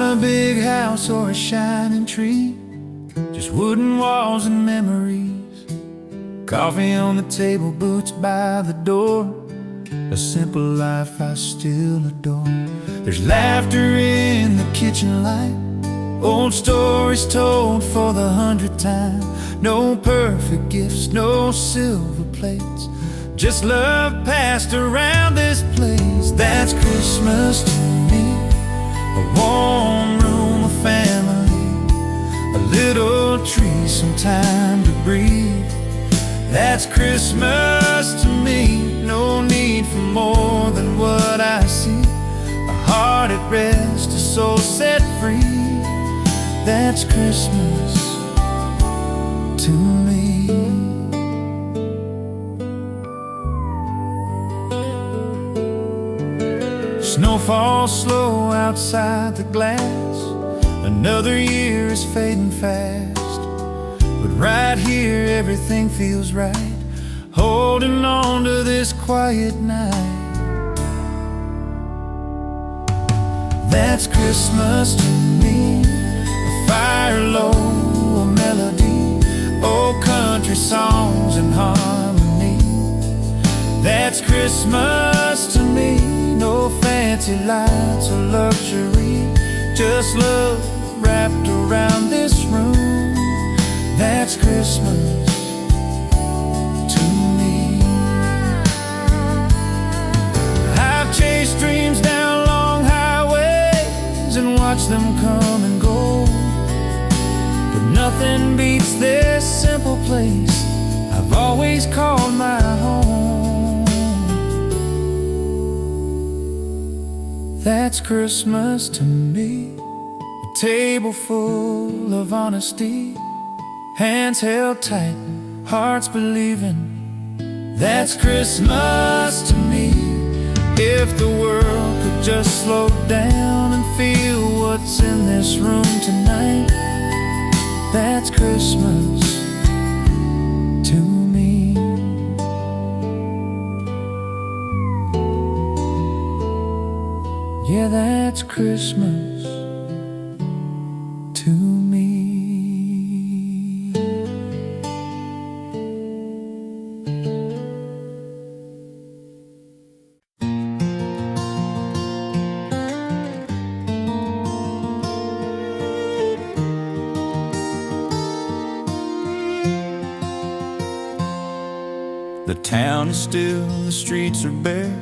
a big house or a shining tree, just wooden walls and memories. Coffee on the table, boots by the door, a simple life I still adore. There's laughter in the kitchen light, old stories told for the 100th time. No perfect gifts, no silver plates, just love passed around this place. That's Christmas to me, a warm room, a family, a little tree, some time to breathe. That's Christmas to me, no need for more than what I see. A heart at rest, a soul set free. That's Christmas to me. Snow falls slow outside the glass, another year is fading fast. But right here everything feels right, holding on to this quiet night. That's Christmas to me, a fire low, a melody, old country songs in harmony. That's Christmas to me, no fancy lights or luxury, just love wrapped around this room. That's Christmas to me. I've chased dreams down long highways and watched them come and go, but nothing beats this simple place I've always called my home. That's Christmas to me, a table full of honesty, hands held tight, hearts believing. That's Christmas to me. If the world could just slow down and feel what's in this room tonight, that's Christmas to me. Yeah, that's Christmas to me. The town is still, the streets are bare,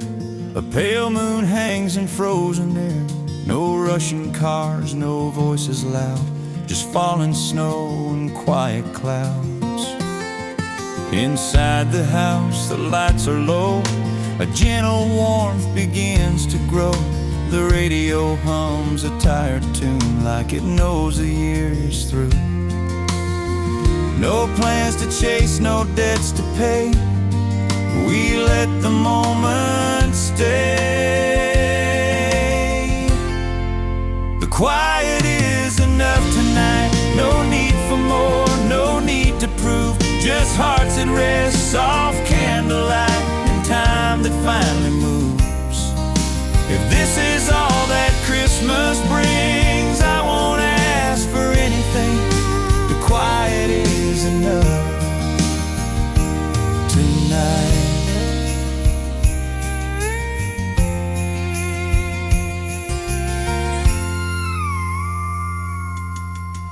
a pale moon hangs in frozen air. No rushing cars, no voices loud, just falling snow and quiet clouds. Inside the house, the lights are low, a gentle warmth begins to grow. The radio hums a tired tune like it knows the year is through. No plans to chase, no debts to pay, we let the moment stay. The quiet is enough tonight, no need for more, no need to prove, just hearts at rest, soft candlelight, and time that finally moves. If this is all that Christmas brings, I won't ask for anything. The quiet is enough tonight.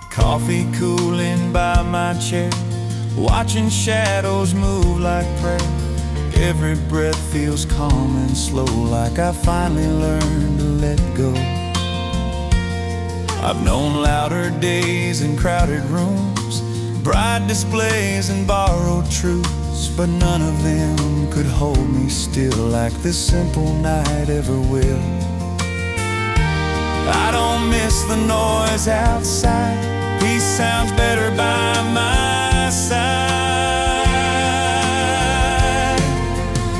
Coffee cooling by my chair, watching shadows move like prayer. Every breath feels calm and slow, like I finally learned to let go. I've known louder days and crowded rooms, bright displays and borrowed truths, but none of them could hold me still like this simple night ever will. I don't miss the noise outside, peace sounds better by my side.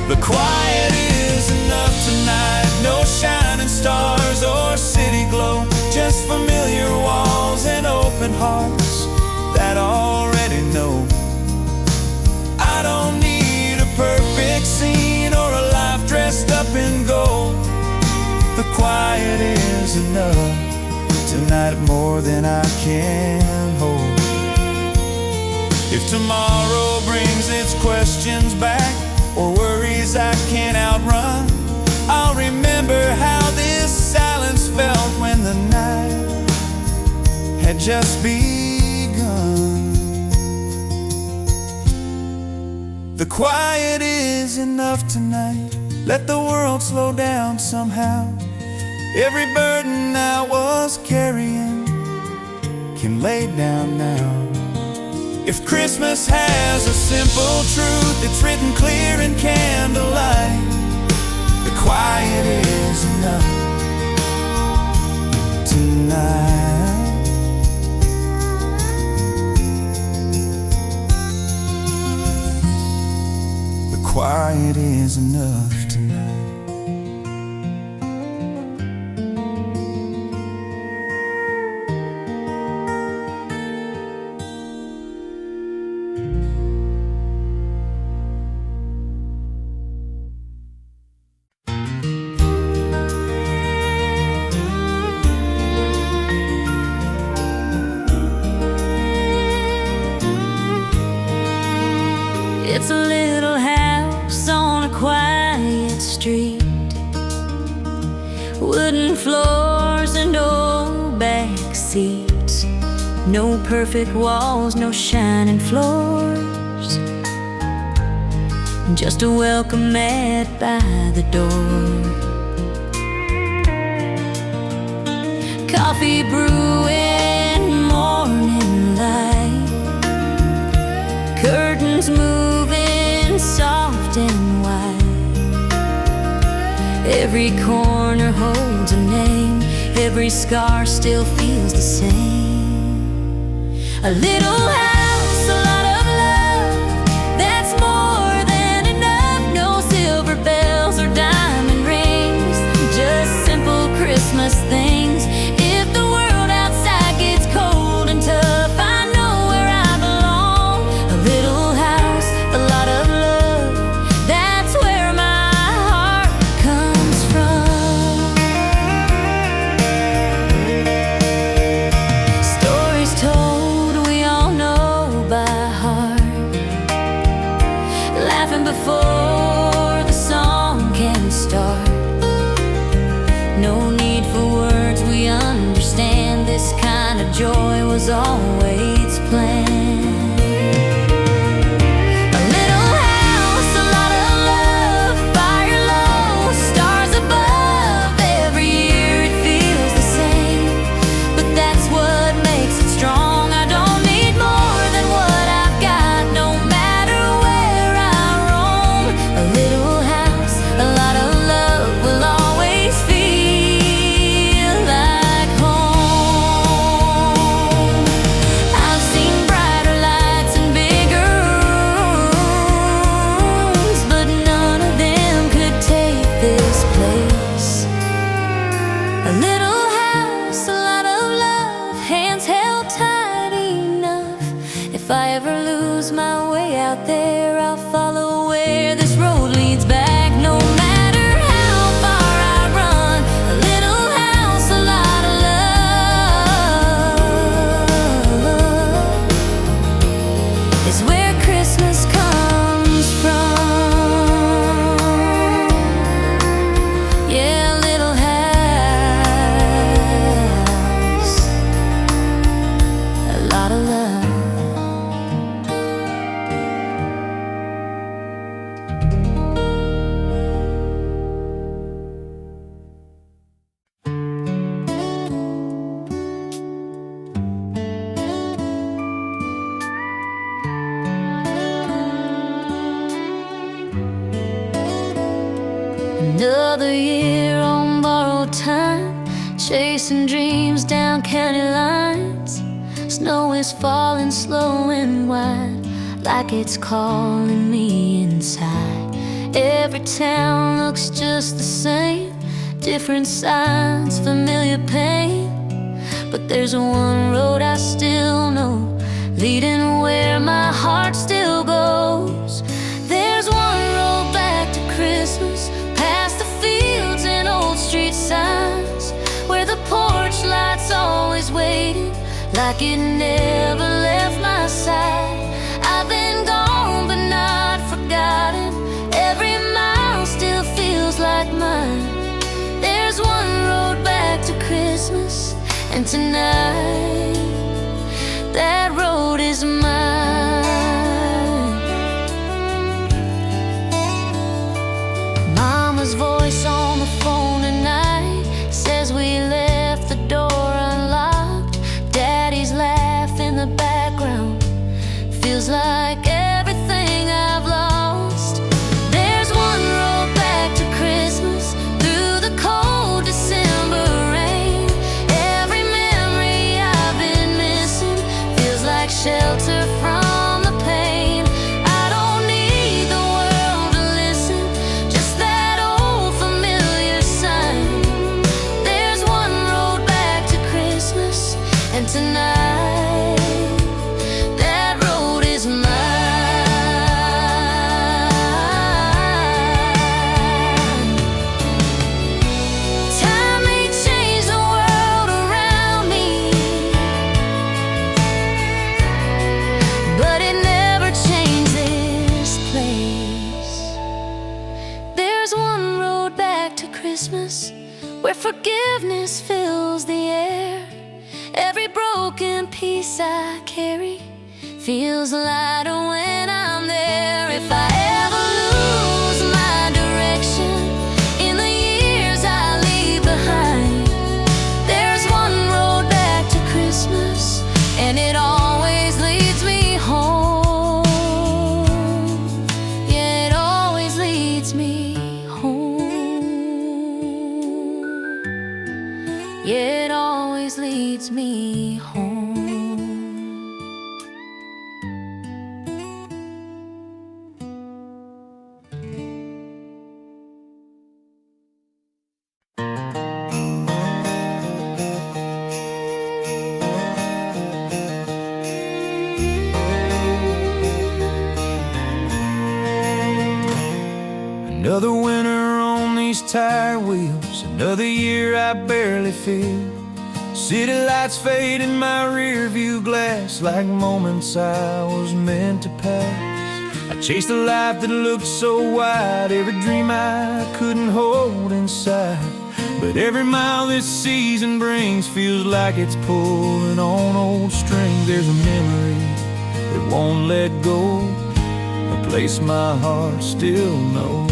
The quiet is enough tonight, no shining stars or city glow, just familiar walls and open hearts that already know. I don't need a perfect scene or a life dressed up in gold. The quiet is enough tonight more than I can hold. If tomorrow brings its questions back, or worries I can't outrun, I'll remember how this silence felt when the night had just begun. The quiet is enough tonight. Let the world slow down somehow. Every burden I was carrying can lay down now. If Christmas has a simple truth, it's written clear in candlelight. The quiet is enough tonight. The quiet is enough tonight. It's a little house on a quiet street, wooden floors and old back seats, no perfect walls, no shining floors, just a welcome mat by the door. Coffee brewing, morning light, curtains moving soft and wide. Every corner holds a name, every scar still feels the same. A little house, a lot of love, that's more than enough. No silver bells or diamond rings, just simple Christmas things. If the world outside gets cold and tough, I know where I belong. A little house, a lot of love, that's where my heart comes from. Stories told, we all know by heart, laughing before the song can start. No need for words, we understand this kind of joy was always planned. A little house, a lot of love, fire low, stars above. Every year it feels the same, but that's what makes it strong. I don't need more than what I've got, no matter where I roam. A little house, a lot of love will always feel like home. I've seen brighter lights and bigger rooms, but none of them could take this place. A little house, a lot of love, hands held tight enough. If I ever lose my way out there, I'll follow where this road leads back. No matter how far I run, a little house, a lot of love is where Christmas comes from. Yeah, a little house, a lot of love. Another year on borrowed time, chasing dreams down county lines. Snow is falling slow and wide, like it's calling me inside. Every town looks just the same, different signs, familiar pain. But there's one road I still know, leading where my heart still goes. There's one road back to Christmas, past the fields and old street signs, where the porch lights all like it never left my side. I've been gone but not forgotten. Every mile still feels like mine. There's one road back to Christmas, and tonight that road is mine. Mama's voice on the phone tonight says we left the door unlocked. Daddy's laugh in the background feels like everything I've lost. There's one road back to Christmas through the cold December rain. Every memory I've been missing feels like shelter from the pain. I don't need the world to listen, just that old familiar sign. There's one road back to Christmas, and tonight that road is mine. Time may change the world around me, but it never changed this place. There's one road back to Christmas where forgiveness fills the air. Every broken piece I carry feels lighter when I'm there. If I ever lose my direction in the years I leave behind, there's one road back to Christmas, and it always leads me home. Yeah, it always leads me home. Yeah, it always leads me home. Another winter on these tire wheels, another year I barely feel. City lights fade in my rear view glass like moments I was meant to pass. I chased a life that looked so wide, every dream I couldn't hold inside. But every mile this season brings feels like it's pulling on old strings. There's a memory that won't let go, a place my heart still knows.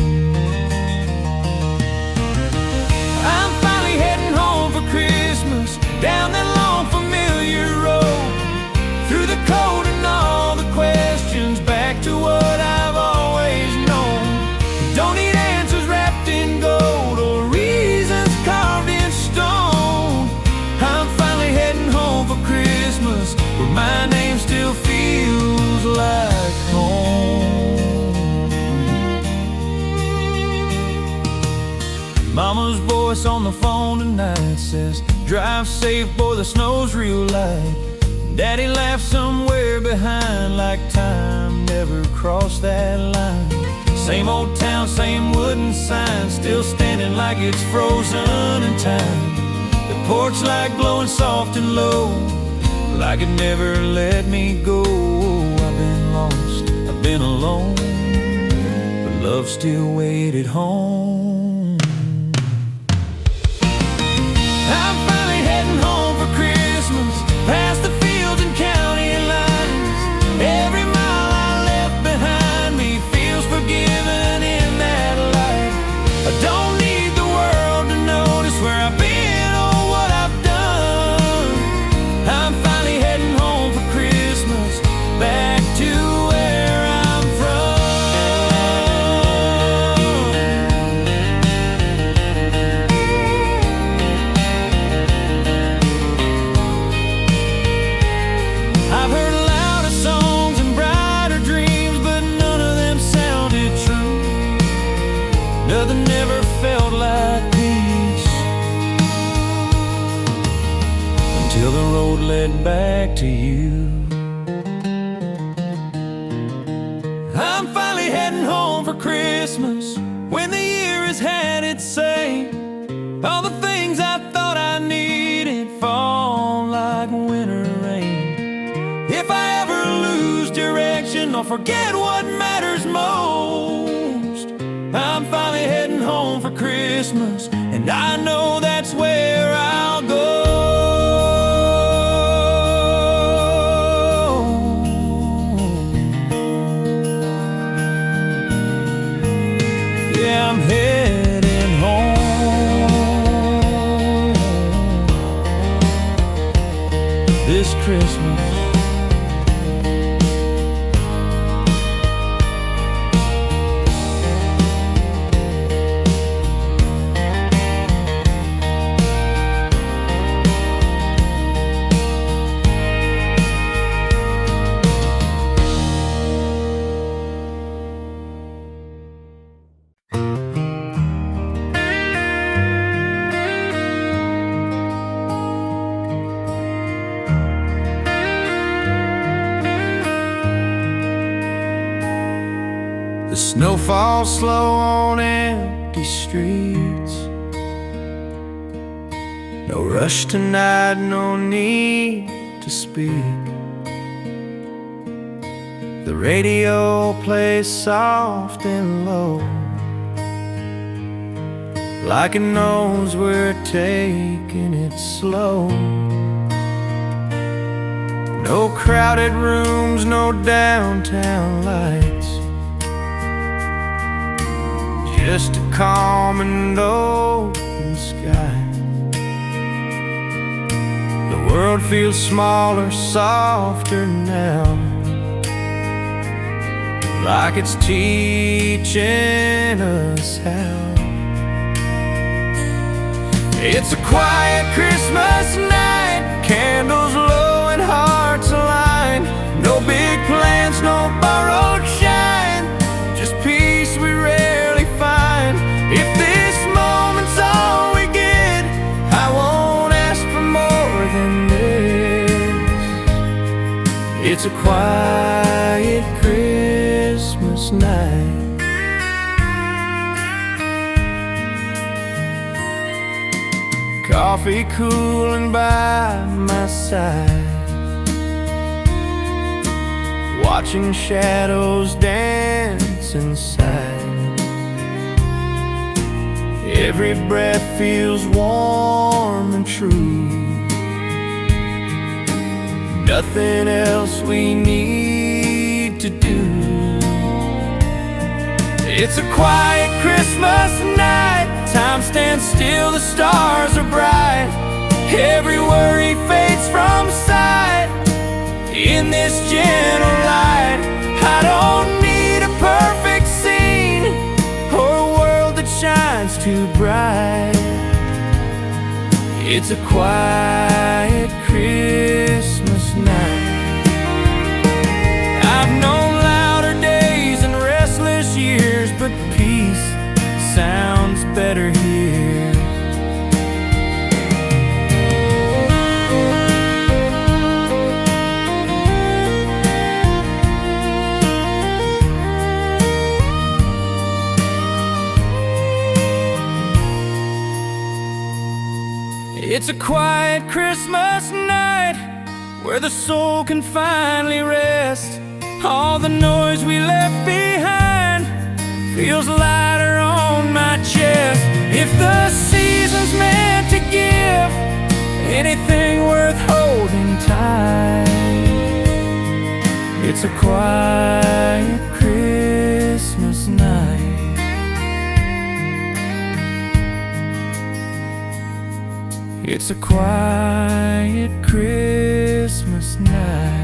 I'm finally heading home for Christmas, down that long familiar road, through the cold and all the questions, back to what I've always known. Don't need answers wrapped in gold or reasons carved in stone. I'm finally heading home for Christmas, where my name still feels like home. Mama's voice on the phone tonight says, drive safe, boy, the snow's real light. Daddy laughs somewhere behind, like time never crossed that line. Same old town, same wooden sign, still standing like it's frozen in time. The porch light glowing soft and low, like it never let me go. I've been lost, I've been alone, but love still waited home. I'm finally heading home for Christmas, past the fields and county lines. Every mile I left behind me feels forgiven in that light. I don't need the world to notice where I've been or what I've done. I'm finally heading home for Christmas, back to where I'm from. I've heard louder songs and brighter dreams, but none of them sounded true. Nothing ever felt like peace, until the road led back to you. I'm finally heading home for Christmas, when the year has had its say. All the things I thought I needed fall like winter rain. I'll forget what matters most. I'm finally heading home for Christmas, and I know that's where I'll go. Yeah, I'm heading home this Christmas. The snow falls slow on empty streets. No rush tonight, no need to speak. The radio plays soft and low, like it knows we're taking it slow. No crowded rooms, no downtown lights, just a calm and open sky. The world feels smaller, softer now, like it's teaching us how. It's a quiet Christmas night, candles low and hearts aligned. No big plans, no borrowed shine, just peace we rarely find. If this moment's all we get, I won't ask for more than this. It's a quiet Christmas night. Coffee cooling by my side, watching shadows dance inside. Every breath feels warm and true. Nothing else we need to do. It's a quiet Christmas night, time stands still, the stars are bright. Every worry fades from sight in this gentle light. I don't need a perfect scene or a world that shines too bright. It's a quiet Christmas night. I've known louder days and restless years, but peace sounds better here. It's a quiet Christmas night where the soul can finally rest. All the noise we left behind feels lighter on my chest. If the season's meant to give anything worth holding tight, it's a quiet Christmas night. It's a quiet Christmas night.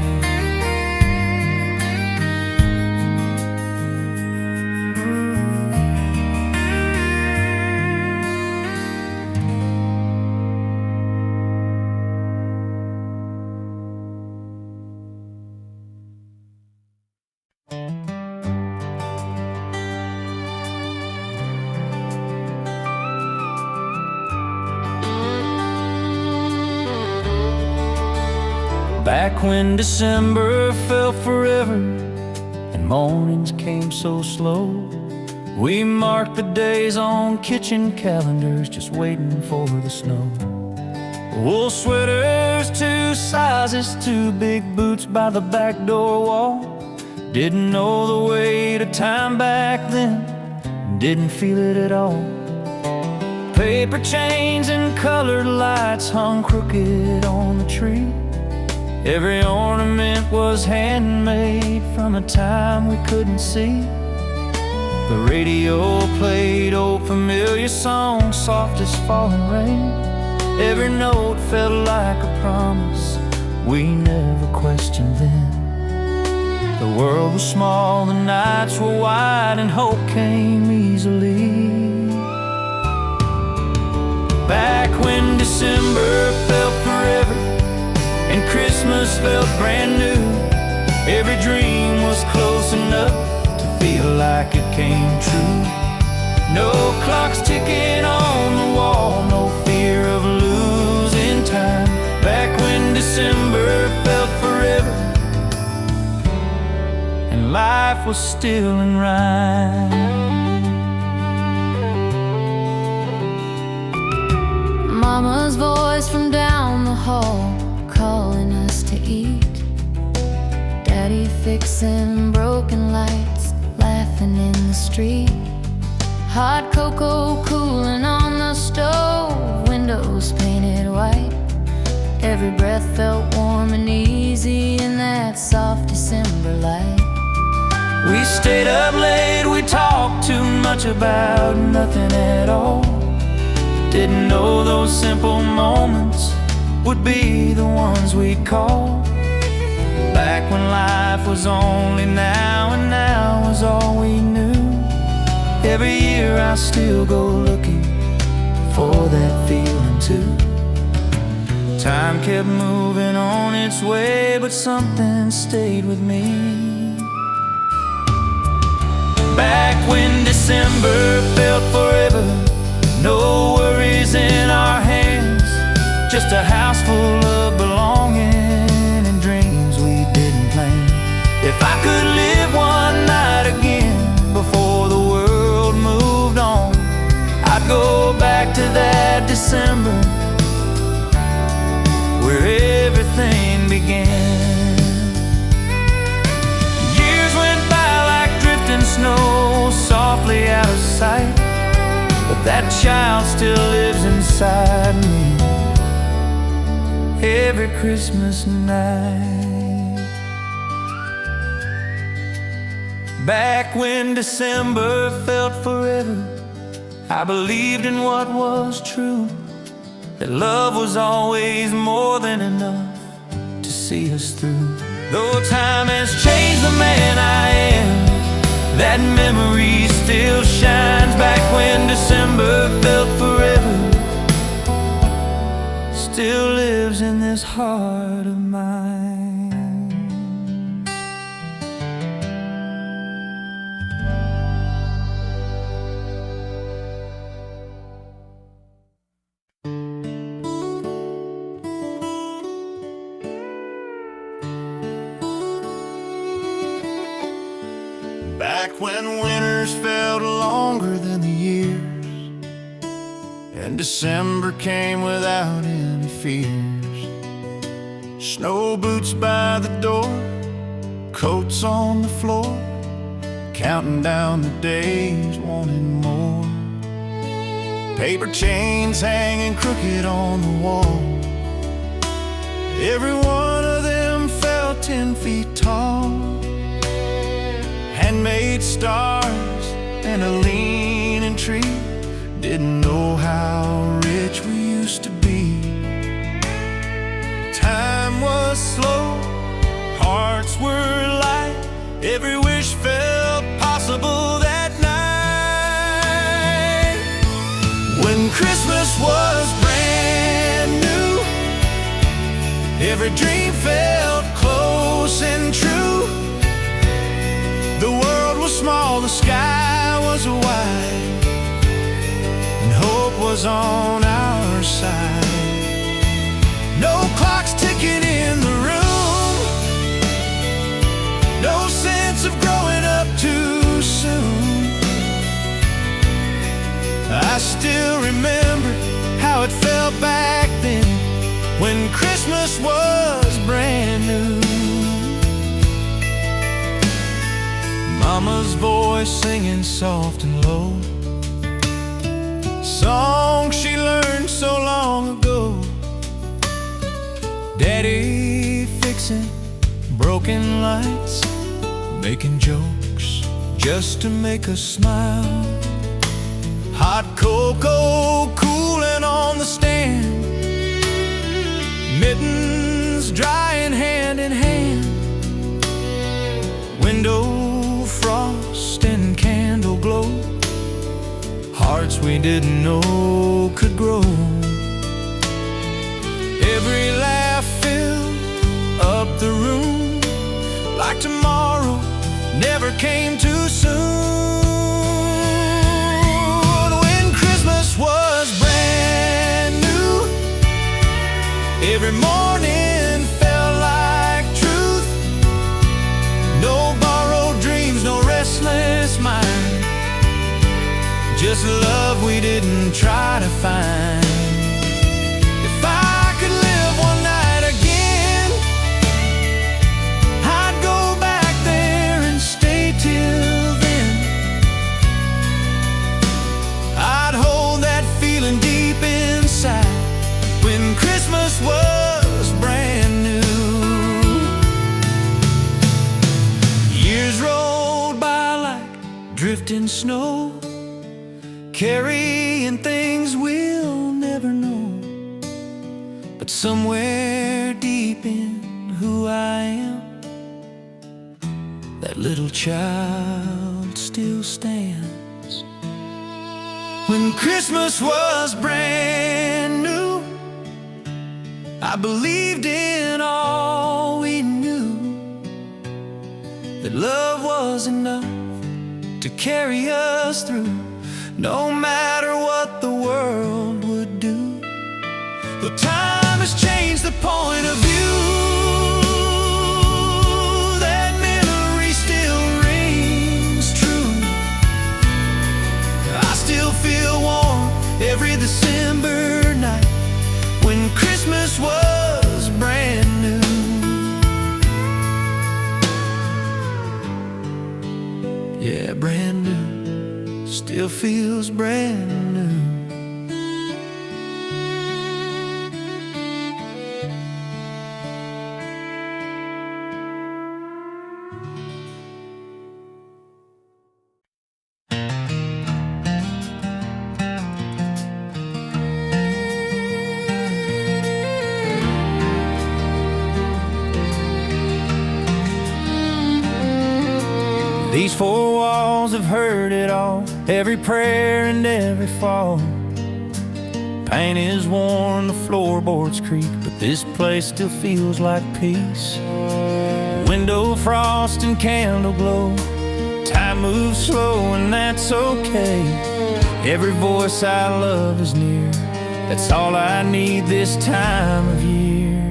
Back when December felt forever and mornings came so slow, we marked the days on kitchen calendars, just waiting for the snow. Wool sweaters, 2 sizes, 2 big boots by the back door wall, Didn't know the weight of time back then, didn't feel it at all. Paper chains and colored lights hung crooked on the tree. Every ornament was handmade from a time we couldn't see. The radio played old familiar songs, soft as falling rain. Every note felt like a promise we never questioned then. The world was small, the nights were wide, and hope came easily. Back when December felt forever and Christmas felt brand new, every dream was close enough to feel like it came true. No clocks ticking on the wall, no fear of losing time. Back when December felt forever and life was still in rhyme. Mama's voice from down the hall calling us to eat. Daddy fixing broken lights, laughing in the street. Hot cocoa cooling on the stove, windows painted white. Every breath felt warm and easy in that soft December light. We stayed up late, we talked too much about nothing at all. Didn't know those simple moments would be the ones we'd call. Back when life was only now and now was all we knew. Every year I still go looking for that feeling too. Time kept moving on its way, but something stayed with me. Back when December felt forever, no worries in our hands, just a house full of belonging and dreams we didn't plan. If I could live one night again before the world moved on, I'd go back to that December where everything began. Years went by like drifting snow, softly out of sight, but that child still lives inside me every Christmas night. Back when December felt forever, I believed in what was true, that love was always more than enough to see us through. Though time has changed the man I am, that memory still shines. Back when December felt forever, still lives in this heart of mine. Back when winters felt longer than the years, and December came without any fears. Snow boots by the door, coats on the floor, counting down the days, wanting more. Paper chains hanging crooked on the wall, every one of them felt 10 feet tall. Handmade stars and a leaning tree, didn't know how rich we used to be. Time was slow, hearts were light, every wish felt possible that night. When Christmas was brand new, every dream felt close and true. The world was small, the sky was wide, and hope was on our side. No clocks ticking in the room, no sense of growing up too soon. I still remember how it felt back then, when Christmas was brand new. Mama's voice singing soft and low, song she learned so long ago. Daddy fixing broken lights, making jokes just to make us smile. Hot cocoa cooling on the stand, mittens drying hand in hand. Window frost and candle glow, hearts we didn't know could grow. Every laugh filled up the room, like tomorrow never came too soon. When Christmas was brand new, every morning felt like truth. No borrowed dreams, no restless mind, just love we didn't try to find. If I could live one night again, I'd go back there and stay till then. I'd hold that feeling deep inside when Christmas was brand new. Years rolled by like drifting snow, carrying things we'll never know. But somewhere deep in who I am, that little child still stands. When Christmas was brand new, I believed in all we knew, that love was enough to carry us through, no matter what the world would do. The time has changed the point of view, that memory still rings true. I still feel warm every December night when Christmas was brand new. Yeah, brand new, still feels brand new. These four walls have heard it all, every prayer and every fall. Paint is worn, the floorboards creak, but this place still feels like peace. Window frost and candle glow, time moves slow and that's okay. Every voice I love is near, that's all I need this time of year.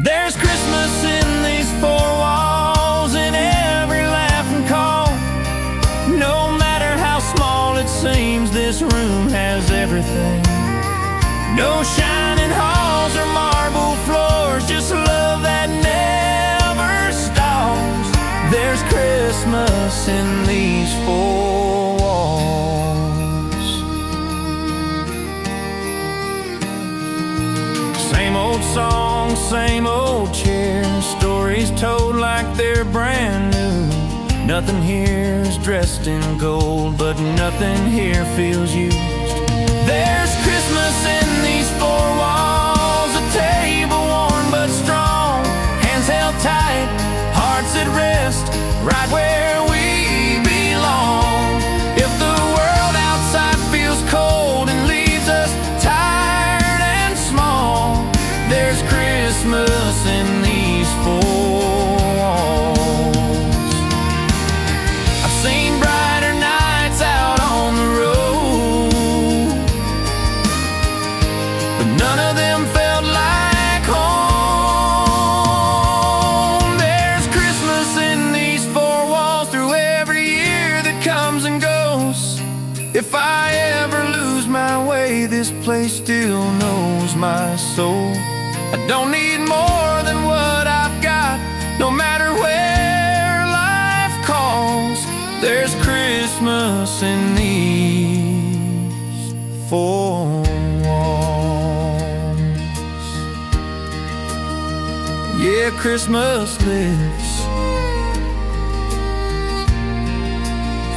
There's Christmas in these four walls, in every laugh and call. No matter how small it seems, this room has everything. No shining halls or marble floors, just love that never stalls. There's Christmas in these four walls. Same old song, same old chairs, stories told like they're brand new. Nothing here is dressed in gold, but nothing here feels used. There's Christmas in these four walls, a table warm but strong, hands held tight, hearts at rest, right where we belong. If the world outside feels cold and leaves us tired and small, there's Christmas in these four walls. I've seen brighter nights out on the road, but none of them felt like home. There's Christmas in these four walls through every year that comes and goes. If I ever lose my way, this place still knows my soul. I don't need more than what I've got, no matter where life calls. house in these four walls. Yeah, Christmas lives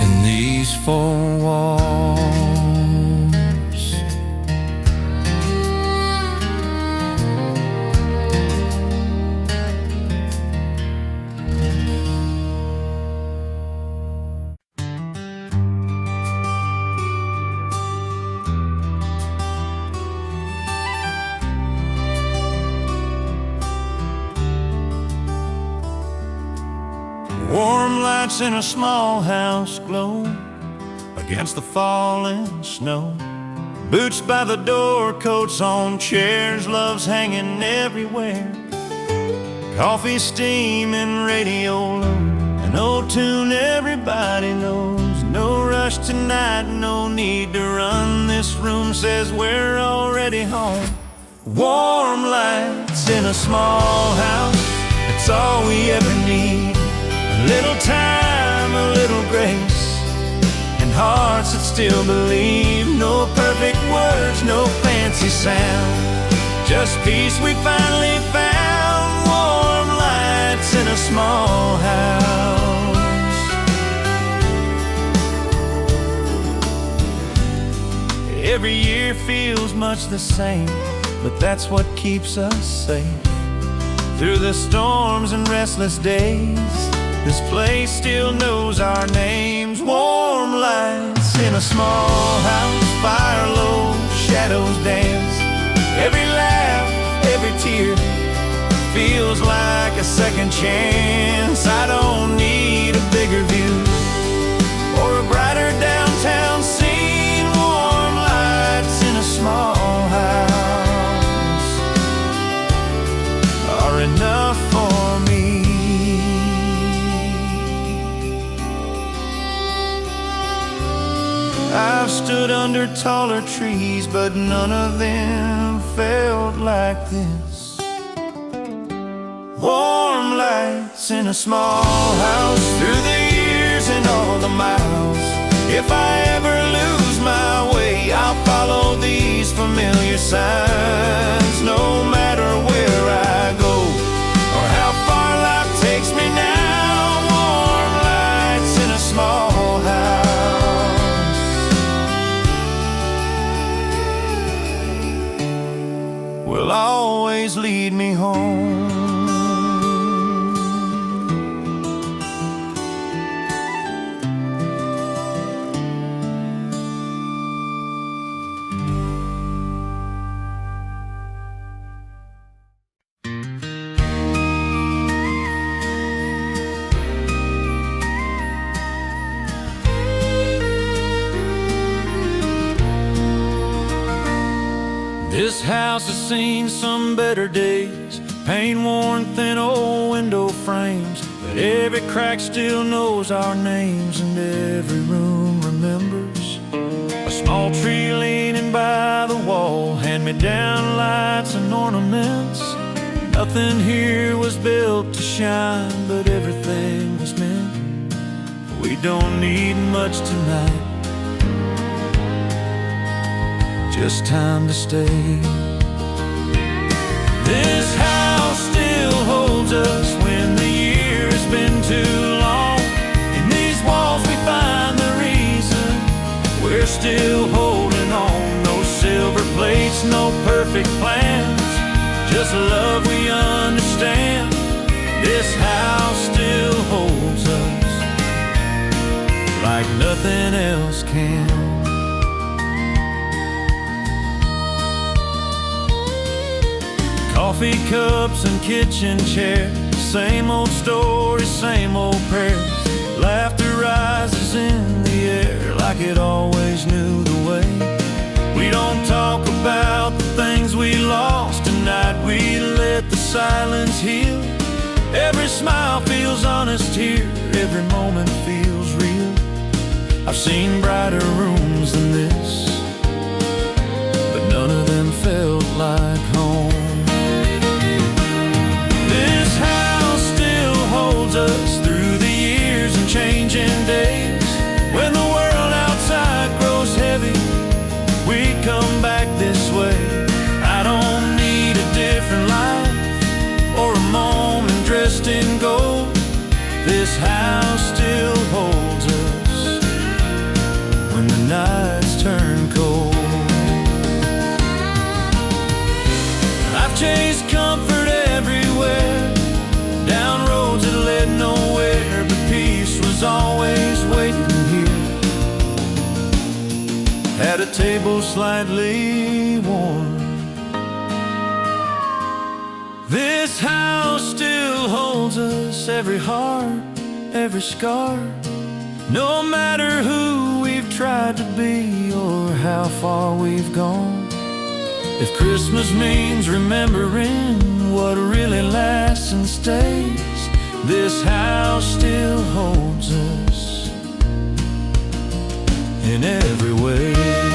in these four walls. Warm lights in a small house glow against the falling snow. Boots by the door, coats on chairs, love's hanging everywhere. Coffee steaming, radio low, an old tune everybody knows. No rush tonight, no need to run. This room says we're already home. Warm lights in a small house, it's all we ever need. A little time, a little grace, and hearts that still believe. No perfect words, no fancy sound, just peace we finally found. Warm lights in a small house. Every year feels much the same, but that's what keeps us safe. Through the storms and restless days, this place still knows our names. Warm lights in a small house, fire low, shadows dance. Every laugh, every tear feels like a second chance. I don't need a bigger view or a brighter downtown scene. Warm lights in a small house are enough for me. I've stood under taller trees, but none of them felt like this. Warm lights in a small house, through the years and all the miles. If I ever lose my way, I'll follow these familiar signs. No matter where I go or how far life takes me now, warm lights in a small house will always lead me home. This house has seen some better days, pain-worn, thin old window frames, but every crack still knows our names, and every room remembers. A small tree leaning by the wall, hand-me-down lights and ornaments. Nothing here was built to shine, but everything was meant. We don't need much tonight, just time to stay. This house still holds us when the year has been too long. In these walls we find the reason we're still holding on. No silver plates, no perfect plans, just love we understand. This house still holds us like nothing else can. Coffee cups and kitchen chairs, same old stories, same old prayers. Laughter rises in the air like it always knew the way. We don't talk about the things we lost tonight, we let the silence heal. Every smile feels honest here, every moment feels real. I've seen brighter rooms than this, but none of them felt like home. Us through the years and changing days. When the world table slightly warm. This house still holds us, every heart, every scar. No matter who we've tried to be or how far we've gone. If Christmas means remembering what really lasts and stays, this house still holds us in every way.